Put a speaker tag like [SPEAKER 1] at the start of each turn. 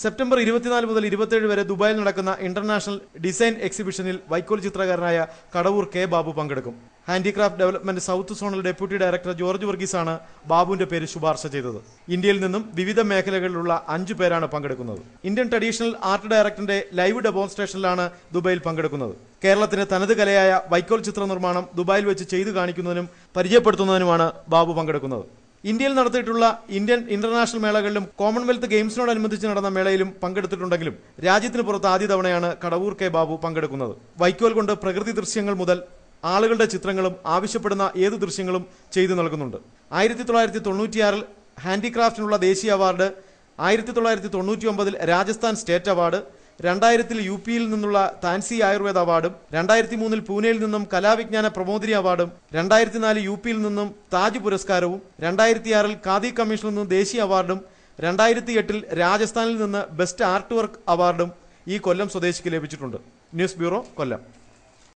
[SPEAKER 1] September 24 മുതൽ 27 വരെ ദുബായിൽ നടക്കുന്ന ഇന്റർനാഷണൽ ഡിസൈൻ എക്സിബിഷനിൽ വൈക്കോൽ ചിത്രകാരനായ കടവൂർ കെ ബാബു പങ്കെടുക്കും. Handicraft development south zonal deputy director George വർഗീസാണ് ബാബുവിന്റെ പേര് ശുപാർശ ചെയ്തത്. ഇന്ത്യയിൽ നിന്നും വിവിധ മേഖലകളിലുള്ള 5 പേരാണ് പങ്കെടുക്കുന്നത്. ഇന്ത്യൻ ട്രഡീഷണൽ ആർട്ട് ഡയറക്ടറിന്റെ ലൈവ് ഡെമോൺസ്ട്രേഷനിലാണ് ദുബായിൽ പങ്കെടുക്കുന്നത്. കേരളത്തിന്റെ തനത് കലയായ വൈക്കോൽ ചിത്ര നിർമ്മാണം ദുബായിൽ വെച്ച് ചെയ്തു കാണിക്കുന്നതിനും പരിചയപ്പെടുത്തുന്നതിനുമാണ് ബാബു പങ്കെടുക്കുന്നത്. ഇന്ത്യയിൽ നടത്തിയിട്ടുള്ള ഇന്ത്യൻ ഇന്റർനാഷണൽ മേളകളിലും കോമൺവെൽത്ത് ഗെയിംസിനോടനുബന്ധിച്ച് നടന്ന മേളയിലും പങ്കെടുത്തിട്ടുണ്ടെങ്കിലും രാജ്യത്തിന് പുറത്ത് ആദ്യ തവണയാണ് കടവൂർ കെ ബാബു പങ്കെടുക്കുന്നത്. വൈക്കോൽ കൊണ്ട് പ്രകൃതി ദൃശ്യങ്ങൾ മുതൽ ആളുകളുടെ ചിത്രങ്ങളും ആവശ്യപ്പെടുന്ന ഏതു ദൃശ്യങ്ങളും ചെയ്തു നൽകുന്നുണ്ട്. 1996 ഹാൻഡിക്രാഫ്റ്റിനുള്ള ദേശീയ അവാർഡ്, 1999 രാജസ്ഥാൻ സ്റ്റേറ്റ് അവാർഡ്, 2000 UP-യിൽ നിന്നുള്ള താൻസി ആയുർവേദ അവാർഡും, 2003 പൂനെയിൽ നിന്നും കലാവിജ്ഞാന പ്രമോദിനി അവാർഡും, 2004 UP-യിൽ നിന്നും താജ് പുരസ്കാരവും, 2006 ഖാദി കമ്മീഷനിൽ നിന്നും ദേശീയ അവാർഡും, 2008 രാജസ്ഥാനിൽ നിന്ന് ബെസ്റ്റ് ആർട്ട് വർക്ക് അവാർഡും ഈ കൊല്ലം സ്വദേശിക്ക് ലഭിച്ചിട്ടുണ്ട്. ന്യൂസ് ബ്യൂറോ, കൊല്ലം.